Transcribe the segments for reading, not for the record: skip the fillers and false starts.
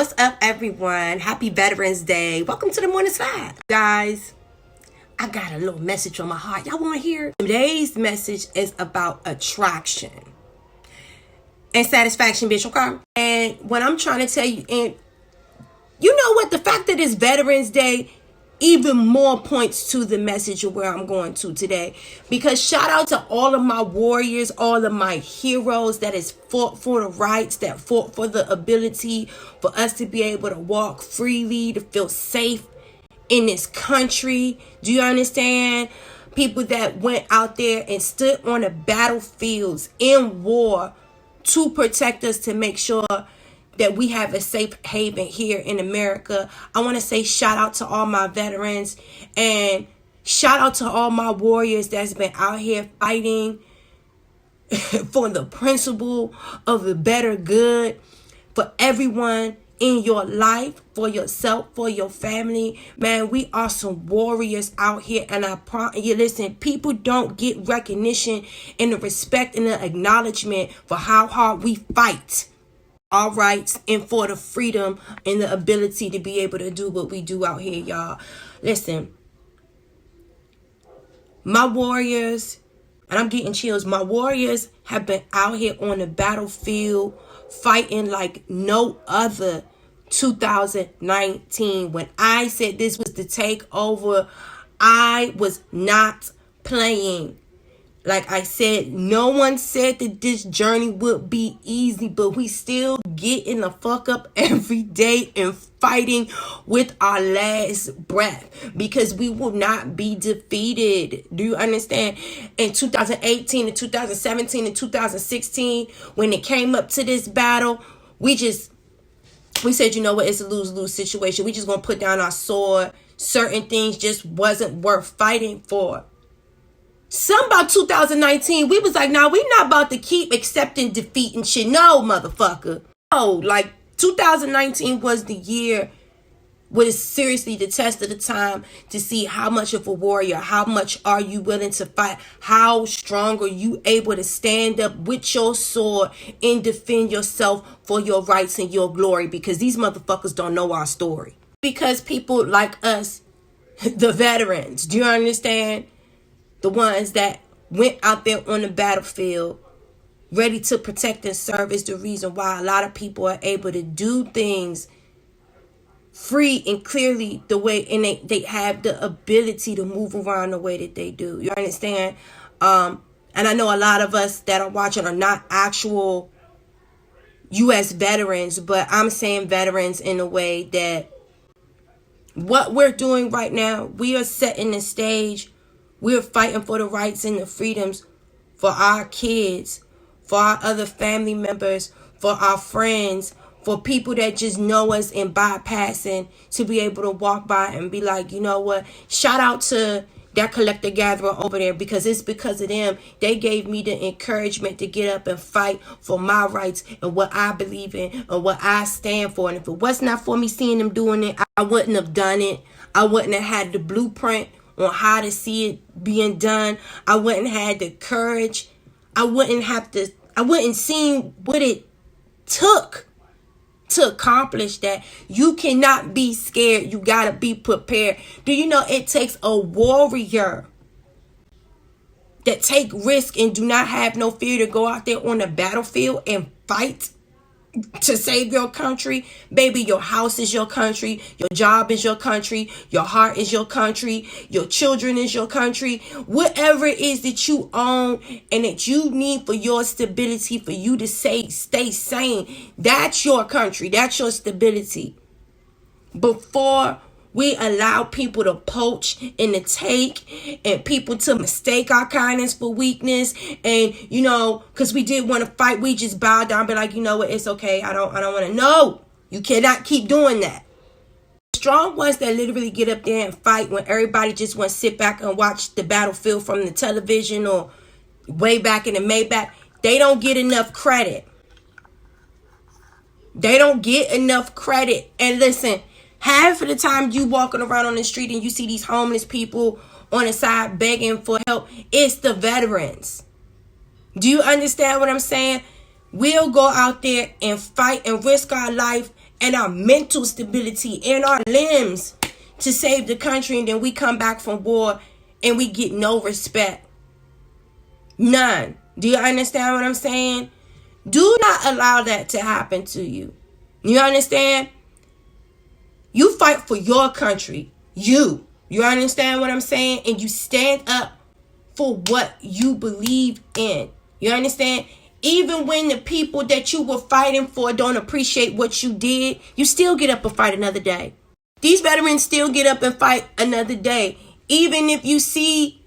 What's up, everyone? Happy Veterans Day. Welcome to the Morning Slide. Guys, I got a little message on my heart. Y'all want to hear? Today's message is about attraction and satisfaction, bitch, okay? And what I'm trying to tell you, and you know what? The fact that it's Veterans Day even more points to the message of where I'm going to today. Because shout out to all of my warriors, all of my heroes that has fought for the rights, that fought for the ability for us to be able to walk freely, to feel safe in this country. Do you understand? People that went out there and stood on the battlefields in war to protect us, to make sure that we have a safe haven here in America. I want to say shout out to all my veterans and shout out to all my warriors that's been out here fighting for the principle of the better good for everyone in your life, for yourself, for your family. Man, we are some warriors out here, and I promise you, listen, people don't get recognition and the respect and the acknowledgement for how hard we fight our rights and for the freedom and the ability to be able to do what we do out here, y'all. Listen, my warriors, and I'm getting chills, my warriors have been out here on the battlefield fighting like no other. 2019, when I said this was the takeover, I was not playing. Like I said, no one said that this journey would be easy, but we still getting the fuck up every day and fighting with our last breath because we will not be defeated. Do you understand? In 2018 and 2017 and 2016, when it came up to this battle, we said, you know what, it's a lose-lose situation. We just gonna put down our sword. Certain things just wasn't worth fighting for. Some about 2019, we was like, nah, we not about to keep accepting defeat and shit. No, motherfucker. No, like 2019 was the year, was seriously the test of the time to see how much of a warrior, how much are you willing to fight, how strong are you able to stand up with your sword and defend yourself for your rights and your glory, because these motherfuckers don't know our story. Because people like us, the veterans, do you understand? The ones that went out there on the battlefield ready to protect and serve is the reason why a lot of people are able to do things free and clearly the way, and they have the ability to move around the way that they do. You understand? And I know a lot of us that are watching are not actual U.S. veterans, but I'm saying veterans in a way that what we're doing right now, we are setting the stage. We're fighting for the rights and the freedoms for our kids, for our other family members, for our friends, for people that just know us and bypassing, to be able to walk by and be like, you know what, shout out to that collector gatherer over there, because it's because of them. They gave me the encouragement to get up and fight for my rights and what I believe in and what I stand for. And if it was not for me seeing them doing it, I wouldn't have done it. I wouldn't have had the blueprint on how to see it being done. I wouldn't have had the courage. I wouldn't seen what it took to accomplish that. You cannot be scared. You gotta be prepared. Do you know it takes a warrior that take risk and do not have no fear to go out there on the battlefield and fight to save your country? Baby, your house is your country, your job is your country, your heart is your country, your children is your country. Whatever it is that you own and that you need for your stability, for you to stay sane, that's your country, that's your stability. Before we allow people to poach and to take, and people to mistake our kindness for weakness, and you know, because we did want to fight, we just bow down, be like, you know what, it's okay, I don't want to. No, you cannot keep doing that. Strong ones that literally get up there and fight when everybody just want to sit back and watch the battlefield from the television or way back in the Maybach, they don't get enough credit. They don't get enough credit. And listen, half of the time you walking around on the street and you see these homeless people on the side begging for help, it's the veterans. Do you understand what I'm saying? We'll go out there and fight and risk our life and our mental stability and our limbs to save the country, and then we come back from war and we get no respect. None. Do you understand what I'm saying? Do not allow that to happen to you. You understand? You fight for your country. You understand what I'm saying? And you stand up for what you believe in. You understand? Even when the people that you were fighting for don't appreciate what you did, you still get up and fight another day. These veterans still get up and fight another day. Even if you see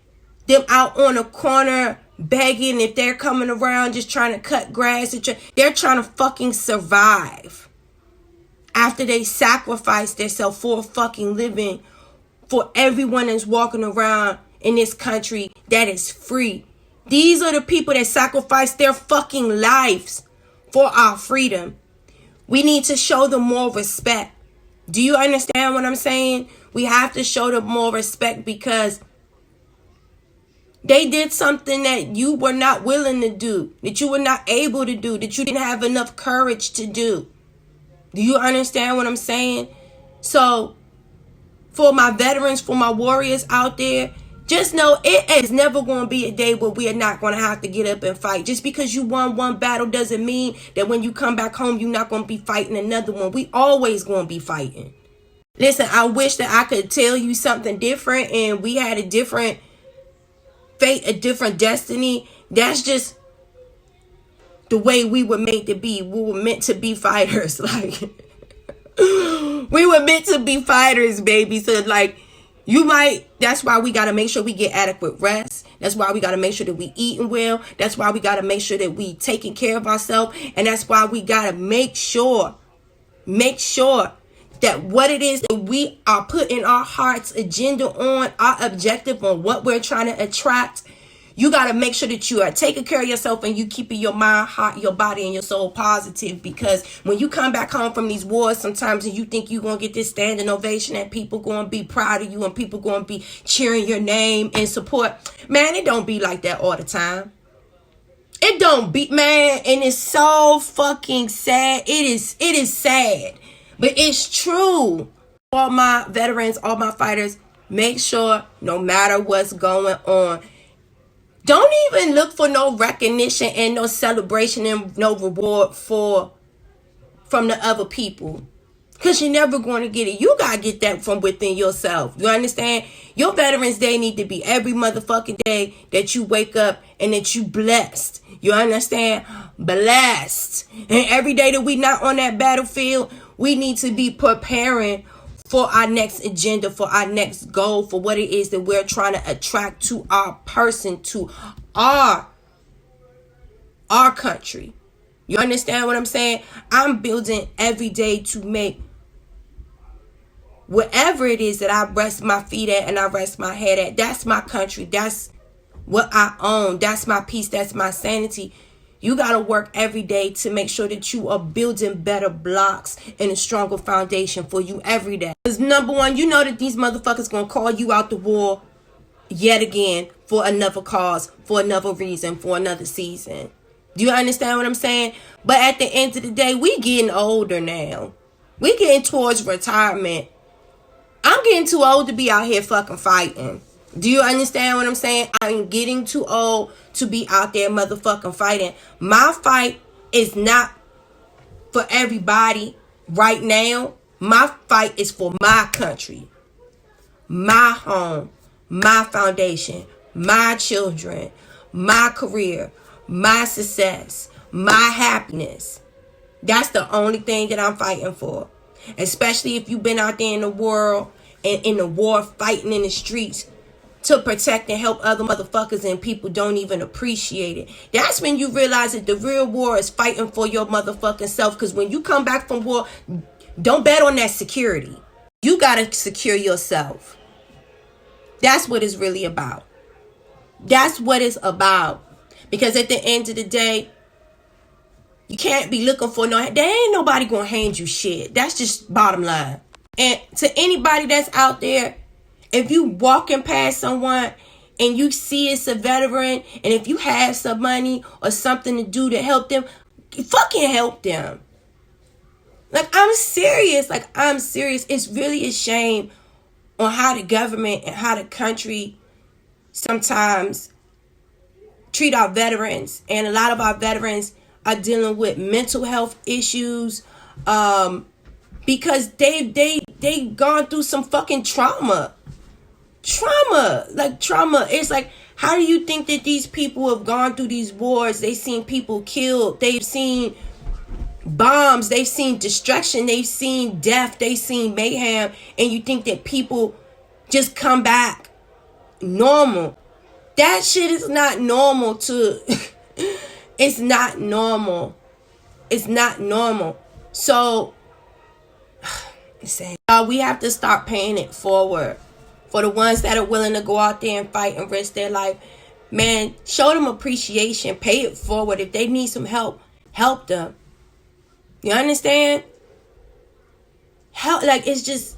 them out on a corner begging, if they're coming around just trying to cut grass, they're trying to fucking survive. After they sacrifice themselves for a fucking living, for everyone that's walking around in this country that is free. These are the people that sacrifice their fucking lives for our freedom. We need to show them more respect. Do you understand what I'm saying? We have to show them more respect because they did something that you were not willing to do, that you were not able to do, that you didn't have enough courage to do. Do you understand what I'm saying? So, for my veterans, for my warriors out there, just know it is never going to be a day where we are not going to have to get up and fight. Just because you won one battle doesn't mean that when you come back home, you're not going to be fighting another one. We always going to be fighting. Listen, I wish that I could tell you something different and we had a different fate, a different destiny. That's just the way we were made to be. We were meant to be fighters. Like, we were meant to be fighters, baby. So, like, that's why we got to make sure we get adequate rest. That's why we got to make sure that we eating well. That's why we got to make sure that we taking care of ourselves. And that's why we got to make sure that what it is that we are putting our heart's agenda on, our objective on what we're trying to attract, you got to make sure that you are taking care of yourself and you keeping your mind, heart, your body, and your soul positive. Because when you come back home from these wars sometimes and you think you're going to get this standing ovation and people going to be proud of you and people going to be cheering your name and support, man, it don't be like that all the time. It don't be, man, and it's so fucking sad. It is sad. But it's true. All my veterans, all my fighters, make sure no matter what's going on, don't even look for no recognition and no celebration and no reward from the other people. Because you're never going to get it. You got to get that from within yourself. You understand? Your Veterans Day need to be every motherfucking day that you wake up and that you blessed. You understand? Blessed. And every day that we not on that battlefield, we need to be preparing for our next agenda, for our next goal, for what it is that we're trying to attract to our person, to our country. You understand what I'm saying? I'm building every day to make whatever it is that I rest my feet at and I rest my head at. That's my country. That's what I own. That's my peace. That's my sanity. You got to work every day to make sure that you are building better blocks and a stronger foundation for you every day. Because number one, you know that these motherfuckers going to call you out the war yet again for another cause, for another reason, for another season. Do you understand what I'm saying? But at the end of the day, we getting older now. We getting towards retirement. I'm getting too old to be out here fucking fighting. Do you understand what I'm saying? I'm getting too old to be out there motherfucking fighting. My fight is not for everybody right now. My fight is for my country, my home, my foundation, my children, my career, my success, my happiness. That's the only thing that I'm fighting for. Especially if you've been out there in the world and in the war fighting in the streets to protect and help other motherfuckers and people don't even appreciate it. That's when you realize that the real war is fighting for your motherfucking self. Because when you come back from war, don't bet on that security. You got to secure yourself. That's what it's really about. That's what it's about. Because at the end of the day, you can't be looking for there ain't nobody going to hand you shit. That's just bottom line. And to anybody that's out there, if you walking past someone and you see it's a veteran, and if you have some money or something to do to help them, fucking help them. Like, I'm serious. Like, I'm serious. It's really a shame on how the government and how the country sometimes treat our veterans. And a lot of our veterans are dealing with mental health issues because they gone through some fucking trauma. Trauma. It's like, how do you think that these people have gone through these wars? They've seen people killed. They've seen bombs. They've seen destruction. They've seen death. They've seen mayhem. And you think that people just come back normal. That shit is not normal to... It's not normal. It's not normal. So, we have to start paying it forward. For the ones that are willing to go out there and fight and risk their life, man, show them appreciation. Pay it forward. If they need some help, help them. You understand? Help. Like, it's just,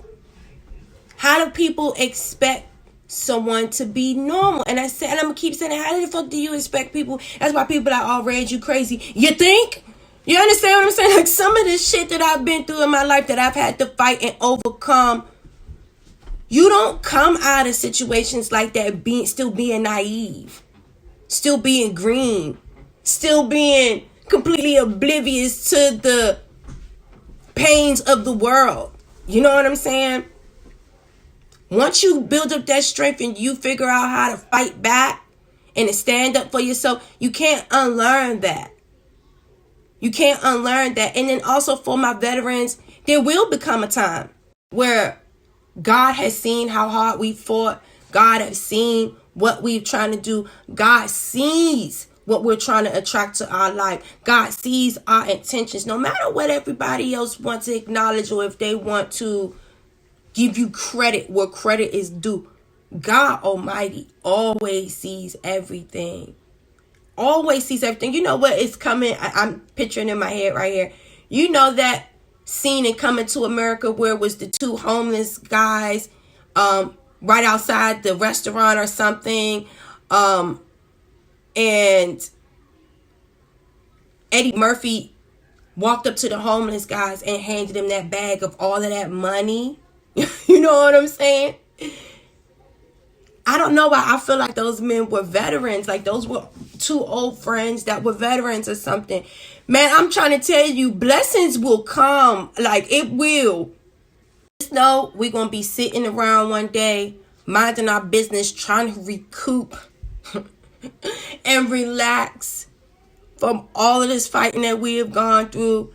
how do people expect someone to be normal? And I said, and I'm gonna keep saying, how the fuck do you expect people? That's why people are all Reg, you crazy. You think? You understand what I'm saying? Like, some of the shit that I've been through in my life that I've had to fight and overcome. You don't come out of situations like that still being naive, still being green, still being completely oblivious to the pains of the world. You know what I'm saying? Once you build up that strength and you figure out how to fight back and to stand up for yourself, you can't unlearn that. You can't unlearn that. And then also for my veterans, there will become a time where God has seen how hard we fought. God has seen what we're trying to do. God sees what we're trying to attract to our life. God sees our intentions. No matter what everybody else wants to acknowledge or if they want to give you credit where credit is due, God Almighty always sees everything. Always sees everything. You know what is coming? I'm picturing in my head right here. You know that scene in Coming to America where it was the two homeless guys right outside the restaurant or something, and Eddie Murphy walked up to the homeless guys and handed him that bag of all of that money. You know what I'm saying? I don't know why I feel like those men were veterans. Like, those were two old friends that were veterans or something. Man, I'm trying to tell you, blessings will come. Like, it will. Just know we're going to be sitting around one day, minding our business, trying to recoup and relax from all of this fighting that we have gone through.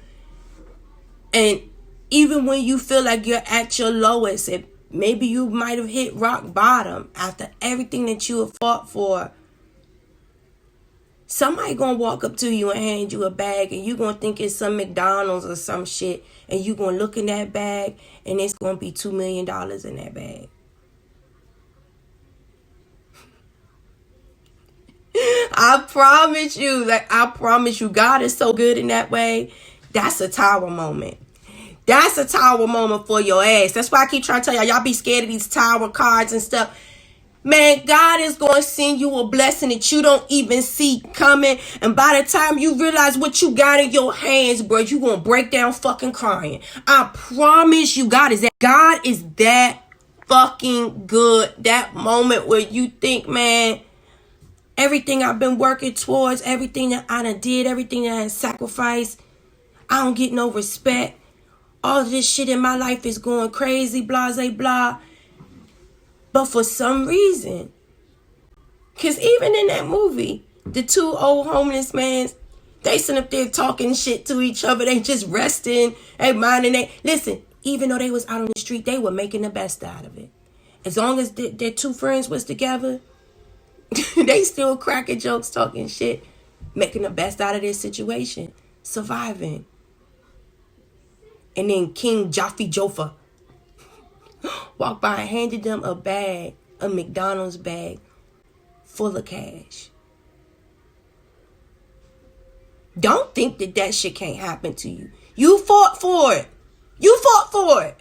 And even when you feel like you're at your lowest, and maybe you might have hit rock bottom after everything that you have fought for, somebody gonna walk up to you and hand you a bag, and you gonna think it's some McDonald's or some shit, and you gonna look in that bag and it's gonna be $2 million in that bag. I promise you, God is so good in that way. That's a tower moment. That's a tower moment for your ass. That's why I keep trying to tell y'all be scared of these tower cards and stuff. Man, God is going to send you a blessing that you don't even see coming. And by the time you realize what you got in your hands, bro, you going to break down fucking crying. I promise you, God is that fucking good. That moment where you think, man, everything I've been working towards, everything that I done did, everything that I sacrificed, I don't get no respect. All of this shit in my life is going crazy, blah, blah, blah. But for some reason, because even in that movie, the two old homeless men, they sitting up there talking shit to each other. They just resting, they minding they. Listen, even though they was out on the street, they were making the best out of it. As long as their two friends was together, they still cracking jokes, talking shit, making the best out of their situation, surviving. And then King Jaffe Joffa walked by and handed them a bag, a McDonald's bag full of cash. Don't think that shit can't happen to you. You fought for it. You fought for it.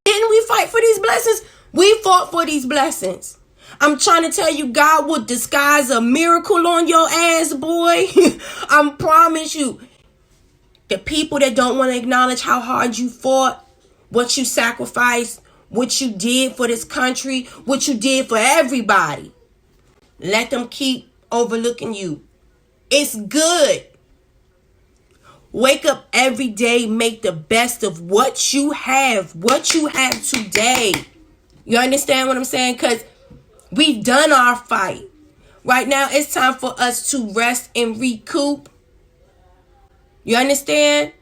Didn't we fight for these blessings? We fought for these blessings. I'm trying to tell you, God will disguise a miracle on your ass, boy. I promise you. The people that don't want to acknowledge how hard you fought, what you sacrificed, what you did for this country, what you did for everybody. Let them keep overlooking you. It's good. Wake up every day, make the best of what you have today. You understand what I'm saying? Because we've done our fight. Right now, it's time for us to rest and recoup. You understand?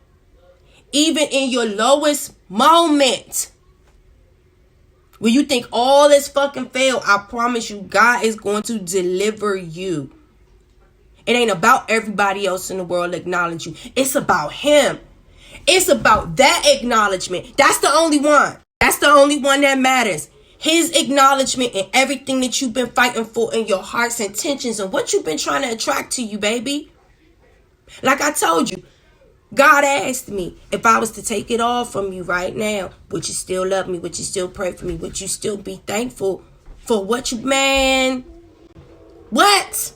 Even in your lowest moment, when you think all is fucking failed, I promise you, God is going to deliver you. It ain't about everybody else in the world acknowledge you. It's about him. It's about that acknowledgement. That's the only one. That's the only one that matters. His acknowledgement and everything that you've been fighting for in your heart's intentions and what you've been trying to attract to you, baby. Like I told you, God asked me if I was to take it all from you right now, would you still love me? Would you still pray for me? Would you still be thankful for what you, man? What?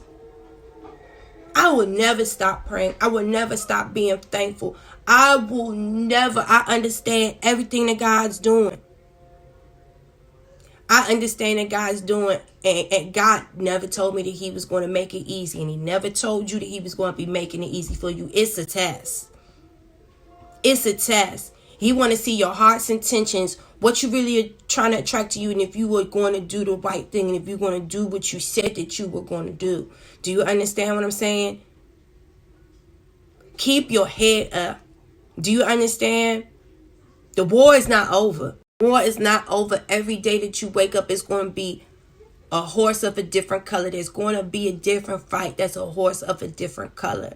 I will never stop praying. I will never stop being thankful. I understand everything that God's doing. I understand that God's doing, and God never told me that he was going to make it easy, and he never told you that he was going to be making it easy for you. It's a test. It's a test. He want to see your heart's intentions, what you really are trying to attract to you, and if you were going to do the right thing, and if you're going to do what you said that you were going to do. Do you understand what I'm saying? Keep your head up. Do you understand? The war is not over. The war is not over. Every day that you wake up, it's going to be a horse of a different color. There's going to be a different fight. That's a horse of a different color.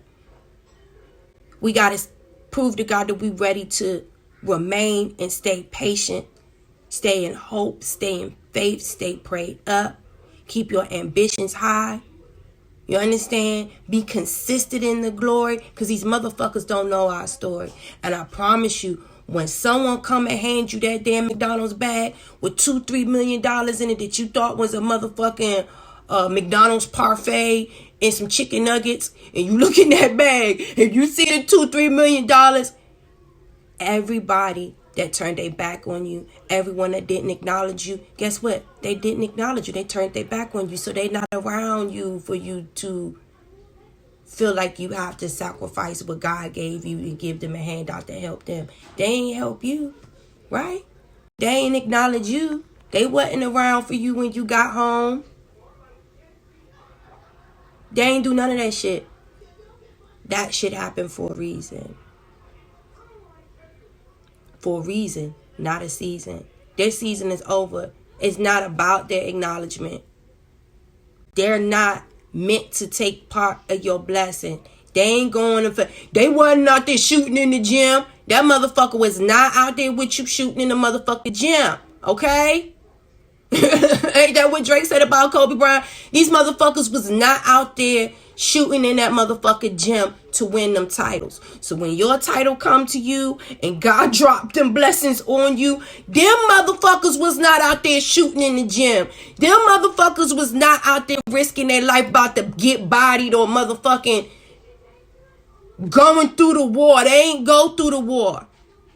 We got to prove to God that we're ready to remain and stay patient, stay in hope, stay in faith, stay prayed up, keep your ambitions high. You understand? Be consistent in the glory, because these motherfuckers don't know our story. And I promise you, when someone come and hand you that damn McDonald's bag with $2-3 million in it that you thought was a motherfucking McDonald's parfait and some chicken nuggets, and you look in that bag and you see the $2-3 million, everybody that turned their back on you, everyone that didn't acknowledge you, guess what? They didn't acknowledge you. They turned their back on you, so they not around you for you to feel like you have to sacrifice what God gave you and give them a handout to help them. They ain't help you, right? They ain't acknowledge you. They wasn't around for you when you got home. They ain't do none of that shit. That shit happened for a reason. For a reason, not a season. Their season is over. It's not about their acknowledgement. They're not meant to take part of your blessing. They ain't going to... They wasn't out there shooting in the gym. That motherfucker was not out there with you shooting in the motherfucking gym. Okay? Ain't that what Drake said about Kobe Bryant? These motherfuckers was not out there shooting in that motherfucking gym to win them titles. So when your title come to you and God dropped them blessings on you, them motherfuckers was not out there shooting in the gym. Them motherfuckers was not out there risking their life about to get bodied or motherfucking going through the war. They ain't go through the war.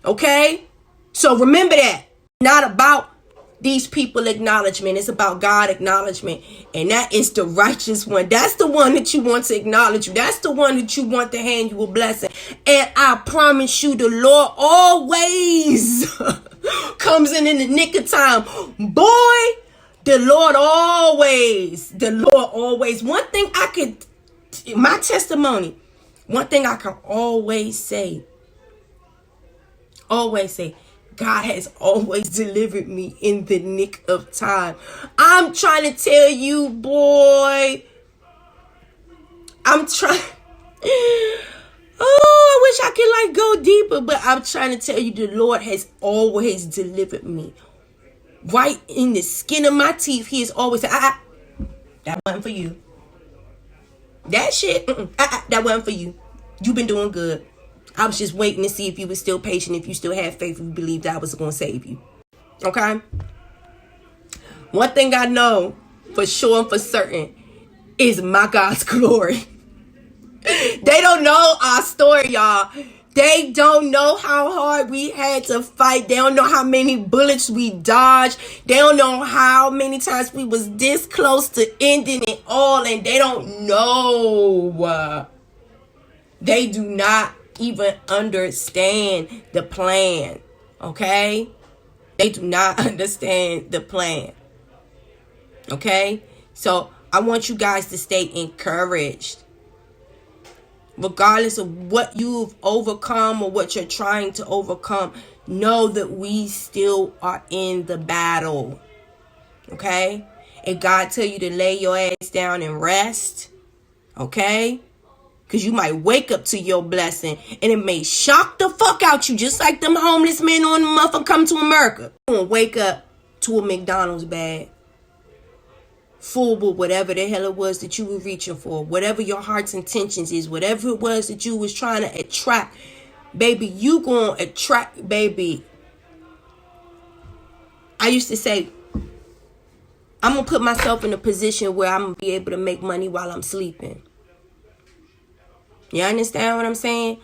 Okay? So remember that. Not about these people acknowledgement. It's about God acknowledgement. And that is the righteous one. That's the one that you want to acknowledge you. That's the one that you want to hand you a blessing. And I promise you, the Lord always comes in the nick of time. Boy, the Lord always. One thing I could, my testimony, one thing I can always say, God has always delivered me in the nick of time. I'm trying to tell you, boy. I'm trying. Oh, I wish I could go deeper, but I'm trying to tell you, the Lord has always delivered me. Right in the skin of my teeth, he has always said, that wasn't for you. That shit, that wasn't for you. You've been doing good. I was just waiting to see if you were still patient, if you still had faith, if you believed I was going to save you. Okay? One thing I know for sure and for certain is my God's glory. They don't know our story, y'all. They don't know how hard we had to fight. They don't know how many bullets we dodged. They don't know how many times we was this close to ending it all. And they don't know. They do not even understand the plan. Okay? They do not understand the plan. Okay? So I want you guys to stay encouraged. Regardless of what you've overcome or what you're trying to overcome, know that we still are in the battle. Okay? If God tell you to lay your ass down and rest, okay? Because you might wake up to your blessing and it may shock the fuck out you, just like them homeless men on the motherfucker Come to America. You're gonna wake up to a McDonald's bag full with whatever the hell it was that you were reaching for, whatever your heart's intentions is, whatever it was that you was trying to attract, baby, you gonna attract, baby. I used to say, I'm gonna put myself in a position where I'm gonna be able to make money while I'm sleeping. You understand what I'm saying?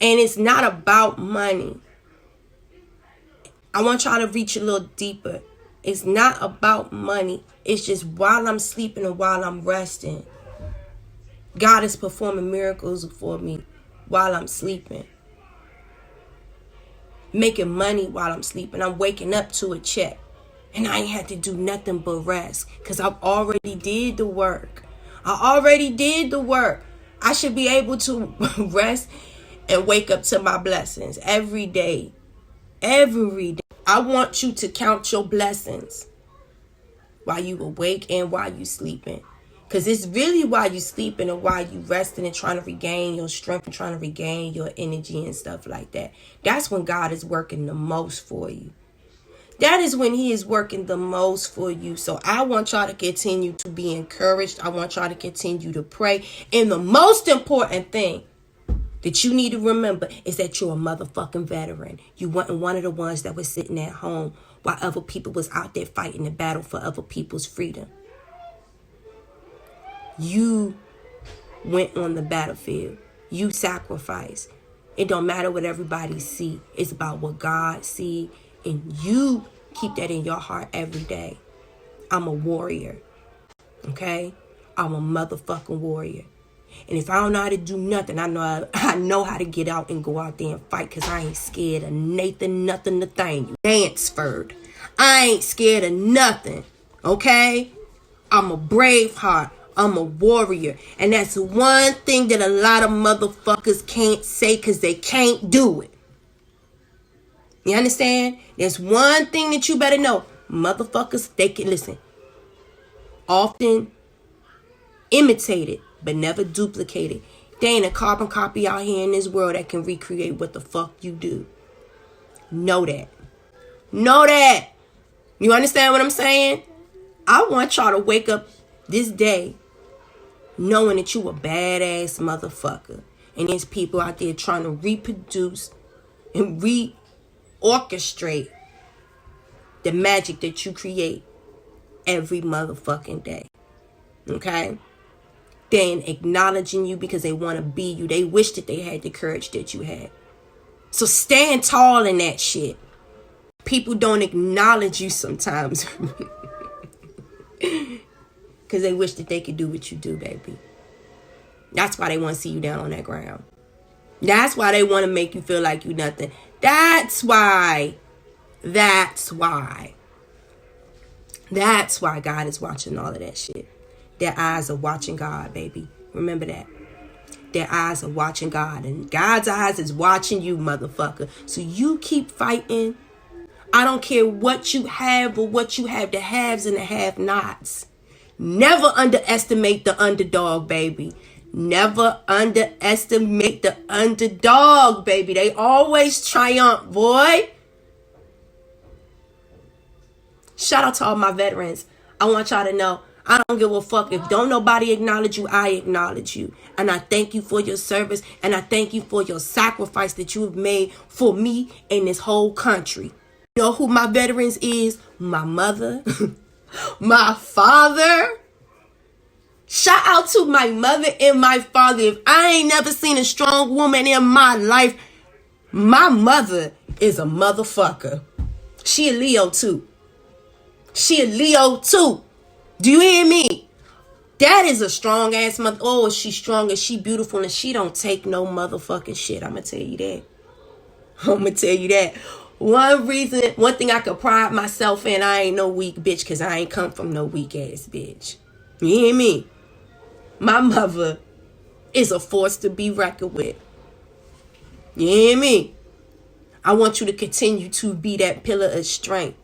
And it's not about money. I want y'all to reach a little deeper. It's not about money. It's just while I'm sleeping and while I'm resting, God is performing miracles for me while I'm sleeping. Making money while I'm sleeping. I'm waking up to a check. And I ain't had to do nothing but rest. Because I've already did the work. I should be able to rest and wake up to my blessings every day. Every day. I want you to count your blessings while you awake and while you sleeping. Because it's really while you sleeping and while you resting and trying to regain your strength and trying to regain your energy and stuff like that. That's when God is working the most for you. That is when he is working the most for you. So I want y'all to continue to be encouraged. I want y'all to continue to pray. And the most important thing that you need to remember is that you're a motherfucking veteran. You weren't one of the ones that was sitting at home while other people was out there fighting the battle for other people's freedom. You went on the battlefield. You sacrificed. It don't matter what everybody see. It's about what God see. And you keep that in your heart every day. I'm a warrior. Okay? I'm a motherfucking warrior. And if I don't know how to do nothing, I know how to get out and go out there and fight. Because I ain't scared of Nathan, nothing, the thing. Dansford. I ain't scared of nothing. Okay? I'm a brave heart. I'm a warrior. And that's one thing that a lot of motherfuckers can't say because they can't do it. You understand? There's one thing that you better know. Motherfuckers, they can listen. Often imitated, but never duplicated. There ain't a carbon copy out here in this world that can recreate what the fuck you do. Know that. Know that. You understand what I'm saying? I want y'all to wake up this day knowing that you a badass motherfucker. And there's people out there trying to reproduce and orchestrate the magic that you create every motherfucking day. Okay? They ain't acknowledging you because they want to be you. They wish that they had the courage that you had. So stand tall in that shit. People don't acknowledge you sometimes because they wish that they could do what you do, baby. That's why they want to see you down on that ground. That's why they want to make you feel like you nothing. That's why God is watching all of that shit. Their eyes are watching God, baby. Remember that. Their eyes are watching God. And God's eyes is watching you, motherfucker. So you keep fighting. I don't care what you have or what you have, the haves and the have-nots. Never underestimate the underdog, baby. Never underestimate the underdog, baby. They always triumph, boy. Shout out to all my veterans. I want y'all to know, I don't give a fuck. If don't nobody acknowledge you, I acknowledge you. And I thank you for your service. And I thank you for your sacrifice that you have made for me and this whole country. You know who my veterans is? My mother, my father, Shout out to my mother and my father. If I ain't never seen a strong woman in my life, my mother is a motherfucker. She a Leo too. She a Leo too. Do you hear me? That is a strong ass mother. Oh, she's strong and she beautiful and she don't take no motherfucking shit. I'ma tell you that. I'ma tell you that. One thing I could pride myself in, I ain't no weak bitch, cause I ain't come from no weak ass bitch. You hear me? My mother is a force to be reckoned with. You hear me? I want you to continue to be that pillar of strength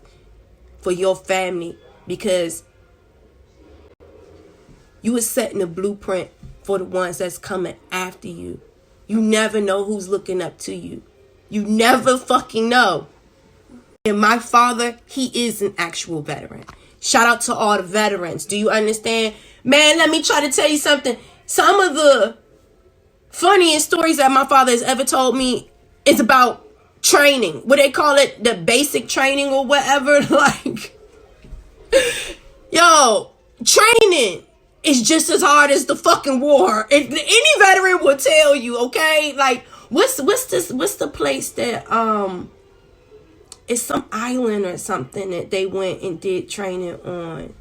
for your family, because you are setting a blueprint for the ones that's coming after you. You never know who's looking up to you. You never fucking know. And my father, he is an actual veteran. Shout out to all the veterans. Do you understand? Man, let me try to tell you something. Some of the funniest stories that my father has ever told me is about training. What they call it, the basic training or whatever. Like, yo, training is just as hard as the fucking war. If any veteran will tell you, okay? Like, what's the place that it's some island or something that they went and did training on.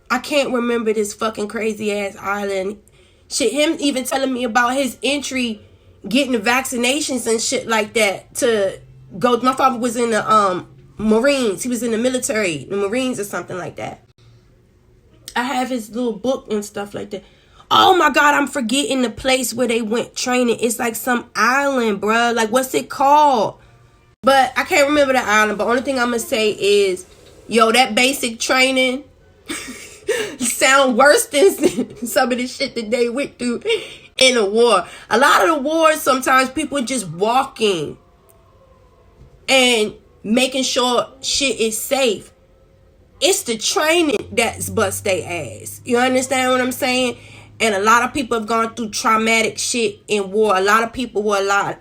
I can't remember this fucking crazy ass island. Shit, him even telling me about his entry, getting the vaccinations and shit like that to go. My father was in the Marines. He was in the military, the Marines or something like that. I have his little book and stuff like that. Oh my God, I'm forgetting the place where they went training. It's like some island, bruh. Like, what's it called? But I can't remember the island. But only thing I'm going to say is, yo, that basic training sound worse than some of the shit that they went through in a war. A lot of the wars, sometimes people just walking and making sure shit is safe. It's the training that's bust their ass. You understand what I'm saying? And a lot of people have gone through traumatic shit in war. A lot of people were a lot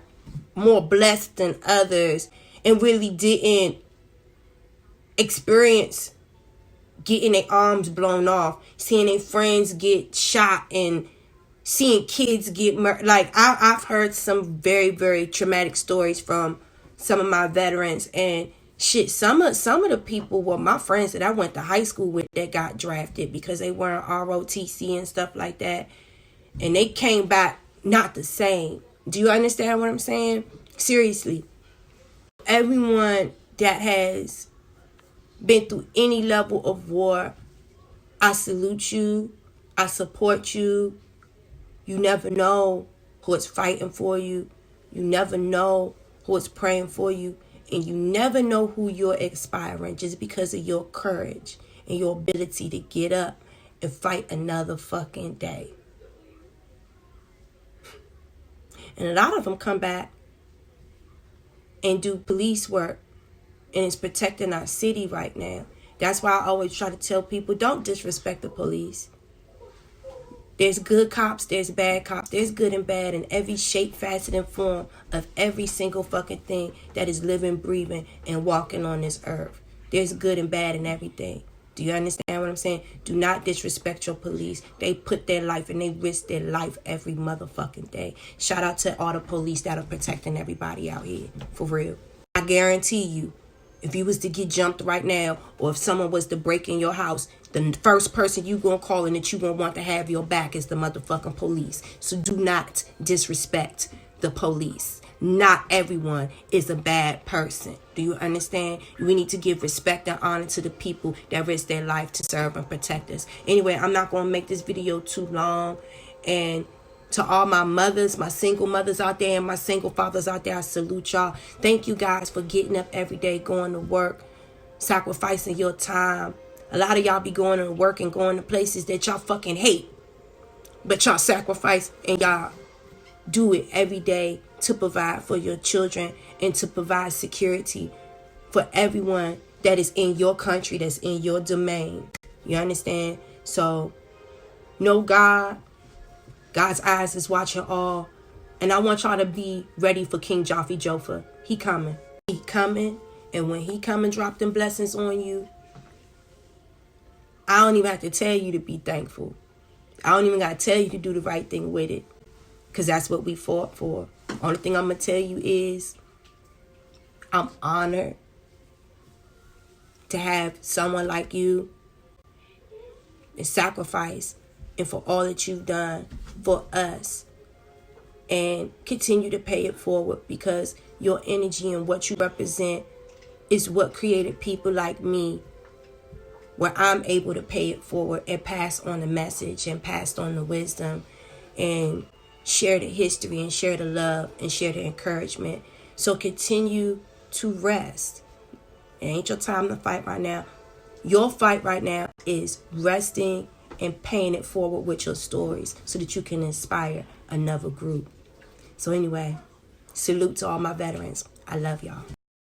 more blessed than others and really didn't experience getting their arms blown off, seeing their friends get shot, and seeing kids get murdered. Like, I've heard some very, very traumatic stories from some of my veterans, and shit, some of the people were my friends that I went to high school with that got drafted because they weren't ROTC and stuff like that, and they came back not the same. Do you understand what I'm saying? Seriously. Everyone that has been through any level of war, I salute you. I support you. You never know who is fighting for you. You never know who is praying for you. And you never know who you're inspiring just because of your courage and your ability to get up and fight another fucking day. And a lot of them come back and do police work, and it's protecting our city right now. That's why I always try to tell people, don't disrespect the police. There's good cops, there's bad cops, there's good and bad in every shape, facet, and form of every single fucking thing that is living, breathing, and walking on this earth. There's good and bad in everything. Do you understand what I'm saying? Do not disrespect your police. They put their life and they risk their life every motherfucking day. Shout out to all the police that are protecting everybody out here. For real. I guarantee you, if you was to get jumped right now, or if someone was to break in your house, the first person you gonna call and that you gonna want to have your back is the motherfucking police. So do not disrespect the police. Not everyone is a bad person. Do you understand? We need to give respect and honor to the people that risk their life to serve and protect us. Anyway, I'm not going to make this video too long. And to all my mothers, my single mothers out there, and my single fathers out there, I salute y'all. Thank you guys for getting up every day, going to work, sacrificing your time. A lot of y'all be going to work and going to places that y'all fucking hate, but y'all sacrifice and y'all do it every day to provide for your children and to provide security for everyone that is in your country, that's in your domain. You understand? So, know God. God's eyes is watching all. And I want y'all to be ready for King Jaffe Joffer. He coming. He coming. And when he come and drop them blessings on you, I don't even have to tell you to be thankful. I don't even got to tell you to do the right thing with it. Because that's what we fought for. Only thing I'm going to tell you is I'm honored to have someone like you and sacrifice and for all that you've done for us. And continue to pay it forward, because your energy and what you represent is what created people like me, where I'm able to pay it forward and pass on the message and pass on the wisdom and share the history and share the love and share the encouragement. So continue to rest. It ain't your time to fight right now. Your fight right now is resting and paying it forward with your stories so that you can inspire another group. So anyway, salute to all my veterans. I love y'all.